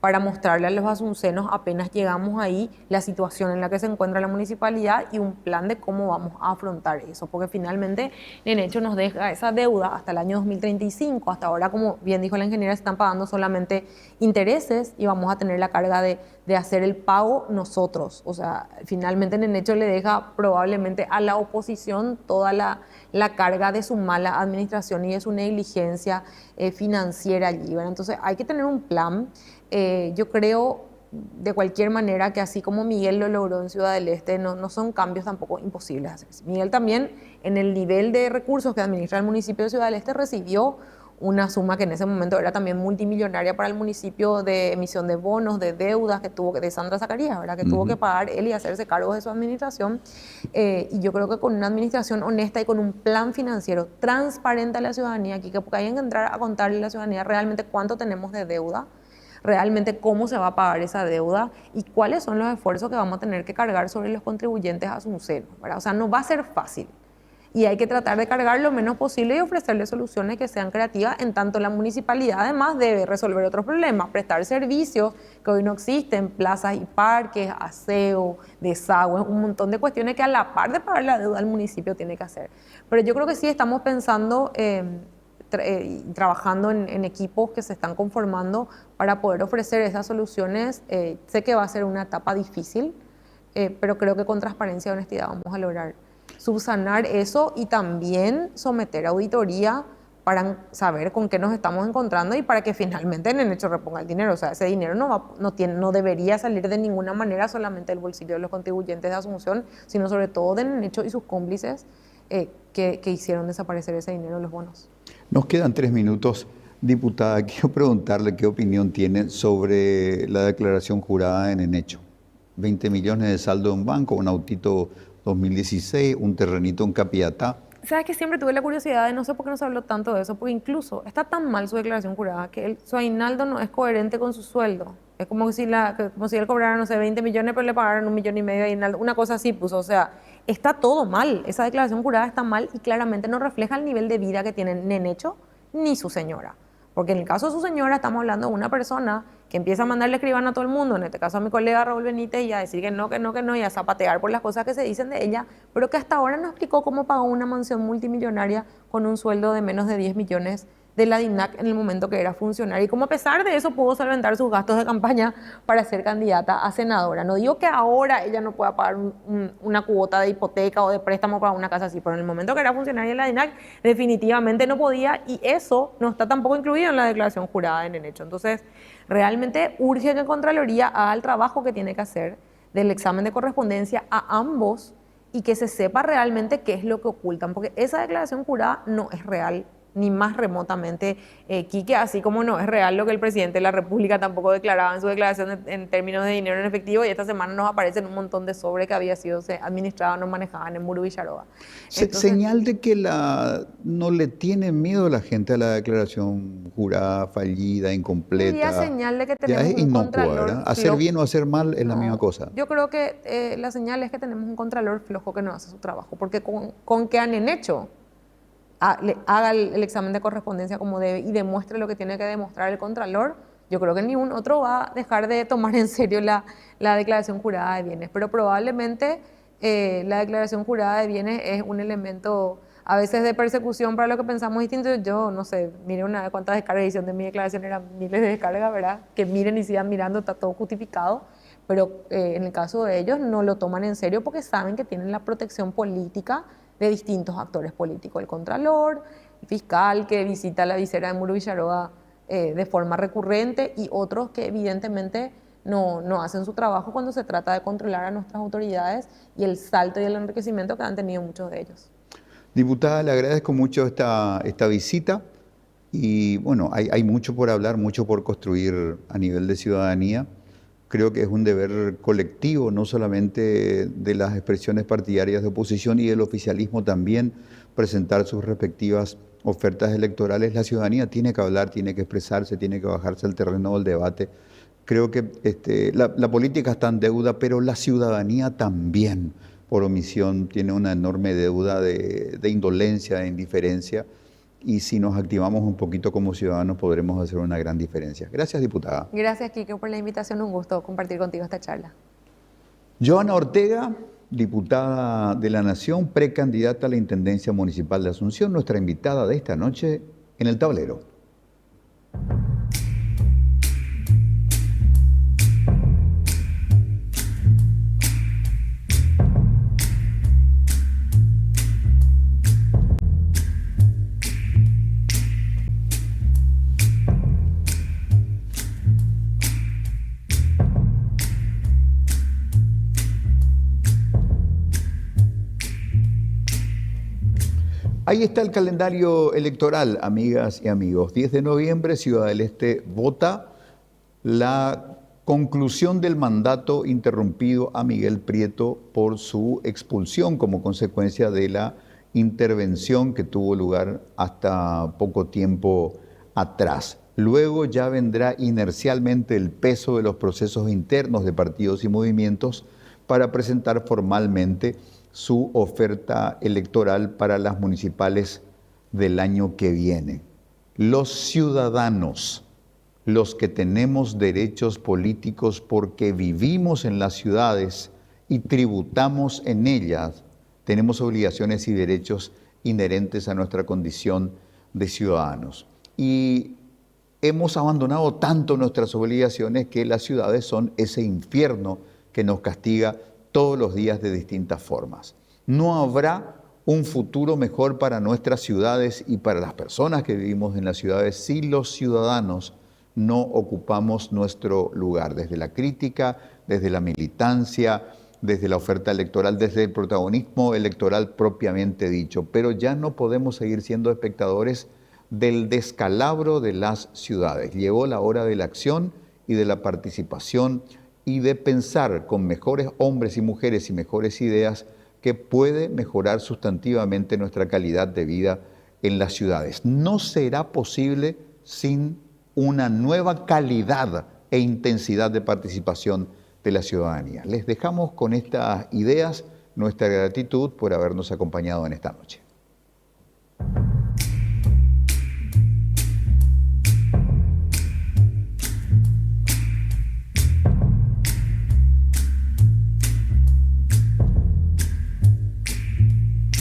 para mostrarle a los asuncenos apenas llegamos ahí la situación en la que se encuentra la municipalidad y un plan de cómo vamos a afrontar eso, porque finalmente Nenecho nos deja esa deuda hasta el año 2035, hasta ahora, como bien dijo la ingeniera, se están pagando solamente intereses y vamos a tener la carga de hacer el pago nosotros. O sea, finalmente Nenecho le deja probablemente a la oposición toda la carga de su mala administración y de su negligencia financiera allí, ¿verdad? Entonces hay que tener un plan. Yo creo de cualquier manera que así como Miguel lo logró en Ciudad del Este, no son cambios tampoco imposibles de hacer. Miguel también, en el nivel de recursos que administra el municipio de Ciudad del Este, recibió una suma que en ese momento era también multimillonaria para el municipio de emisión de bonos, de deudas que tuvo de Sandra Zacarías, ¿verdad? Que tuvo que pagar él y hacerse cargo de su administración. Y yo creo que con una administración honesta y con un plan financiero transparente a la ciudadanía, aquí que porque hay que entrar a contarle a la ciudadanía realmente cuánto tenemos de deuda, realmente cómo se va a pagar esa deuda y cuáles son los esfuerzos que vamos a tener que cargar sobre los contribuyentes a su seno, ¿verdad? O sea, no va a ser fácil. Y hay que tratar de cargar lo menos posible y ofrecerle soluciones que sean creativas, en tanto la municipalidad además debe resolver otros problemas, prestar servicios que hoy no existen, plazas y parques, aseo, desagüe, un montón de cuestiones que a la par de pagar la deuda el municipio tiene que hacer. Pero yo creo que sí estamos pensando, trabajando en equipos que se están conformando para poder ofrecer esas soluciones. Sé que va a ser una etapa difícil, pero creo que con transparencia y honestidad vamos a lograr subsanar eso y también someter auditoría para saber con qué nos estamos encontrando y para que finalmente en el hecho reponga el dinero. O sea, ese dinero no debería salir de ninguna manera solamente del bolsillo de los contribuyentes de Asunción, sino sobre todo de Nenecho y sus cómplices que hicieron desaparecer ese dinero, los bonos. Nos quedan 3 minutos. Diputada, quiero preguntarle qué opinión tiene sobre la declaración jurada en Nenecho. 20 millones de saldo en un banco, un autito 2016, un terrenito en Capiatá. ¿Sabes que siempre tuve la curiosidad de no sé por qué no se habló tanto de eso? Porque incluso está tan mal su declaración jurada que su aguinaldo no es coherente con su sueldo. Es como si él cobrara, no sé, 20 millones, pero le pagaran 1,5 millones de aguinaldo. Una cosa así puso. O sea, está todo mal. Esa declaración jurada está mal y claramente no refleja el nivel de vida que tienen Nenecho ni su señora. Porque en el caso de su señora estamos hablando de una persona que empieza a mandarle escribano a todo el mundo, en este caso a mi colega Raúl Benítez, y a decir que no, y a zapatear por las cosas que se dicen de ella, pero que hasta ahora no explicó cómo pagó una mansión multimillonaria con un sueldo de menos de 10 millones de la DINAC en el momento que era funcionaria y cómo a pesar de eso pudo solventar sus gastos de campaña para ser candidata a senadora. No digo que ahora ella no pueda pagar una cuota de hipoteca o de préstamo para una casa así, pero en el momento que era funcionaria de la DINAC definitivamente no podía y eso no está tampoco incluido en la declaración jurada en Nenecho. Entonces, realmente urge que Contraloría haga el trabajo que tiene que hacer del examen de correspondencia a ambos y que se sepa realmente qué es lo que ocultan, porque esa declaración jurada no es real ni más remotamente, Quique, así como no es real lo que el presidente de la República tampoco declaraba en su declaración en términos de dinero en efectivo, y esta semana nos aparecen un montón de sobre que había sido administrado, no manejaban en Muro Villarroa. Señal de que no le tiene miedo la gente a la declaración jurada, fallida, incompleta. Sería señal de que tenemos ya es un inocua, contralor ¿verdad? Hacer bien o hacer mal es la misma cosa. Yo creo que la señal es que tenemos un contralor flojo que no hace su trabajo, porque con que han hecho haga el examen de correspondencia como debe y demuestre lo que tiene que demostrar el contralor, yo creo que ningún otro va a dejar de tomar en serio la declaración jurada de bienes. Pero probablemente la declaración jurada de bienes es un elemento a veces de persecución para lo que pensamos distinto. Yo no sé, miren una vez cuántas descargas de mi declaración, eran miles de descargas, ¿verdad? Que miren y sigan mirando, está todo justificado. Pero en el caso de ellos no lo toman en serio porque saben que tienen la protección política de distintos actores políticos, el contralor, el fiscal que visita la visera de Muro Villarroa de forma recurrente y otros que evidentemente no hacen su trabajo cuando se trata de controlar a nuestras autoridades y el salto y el enriquecimiento que han tenido muchos de ellos. Diputada, le agradezco mucho esta visita y bueno, hay mucho por hablar, mucho por construir a nivel de ciudadanía. Creo que es un deber colectivo, no solamente de las expresiones partidarias de oposición y del oficialismo también, presentar sus respectivas ofertas electorales. La ciudadanía tiene que hablar, tiene que expresarse, tiene que bajarse al terreno del debate. Creo que la política está en deuda, pero la ciudadanía también, por omisión, tiene una enorme deuda de indolencia, de indiferencia. Y si nos activamos un poquito como ciudadanos podremos hacer una gran diferencia. Gracias, diputada. Gracias, Quique, por la invitación. Un gusto compartir contigo esta charla. Joana Ortega, diputada de la Nación, precandidata a la Intendencia Municipal de Asunción, nuestra invitada de esta noche en El Tablero. Ahí está el calendario electoral, amigas y amigos. 10 de noviembre, Ciudad del Este vota la conclusión del mandato interrumpido a Miguel Prieto por su expulsión como consecuencia de la intervención que tuvo lugar hasta poco tiempo atrás. Luego ya vendrá inercialmente el peso de los procesos internos de partidos y movimientos para presentar formalmente su oferta electoral para las municipales del año que viene. Los ciudadanos, los que tenemos derechos políticos porque vivimos en las ciudades y tributamos en ellas, tenemos obligaciones y derechos inherentes a nuestra condición de ciudadanos. Y hemos abandonado tanto nuestras obligaciones que las ciudades son ese infierno que nos castiga todos los días de distintas formas. No habrá un futuro mejor para nuestras ciudades y para las personas que vivimos en las ciudades si los ciudadanos no ocupamos nuestro lugar, desde la crítica, desde la militancia, desde la oferta electoral, desde el protagonismo electoral propiamente dicho. Pero ya no podemos seguir siendo espectadores del descalabro de las ciudades. Llegó la hora de la acción y de la participación y de pensar con mejores hombres y mujeres y mejores ideas que puede mejorar sustantivamente nuestra calidad de vida en las ciudades. No será posible sin una nueva calidad e intensidad de participación de la ciudadanía. Les dejamos con estas ideas nuestra gratitud por habernos acompañado en esta noche.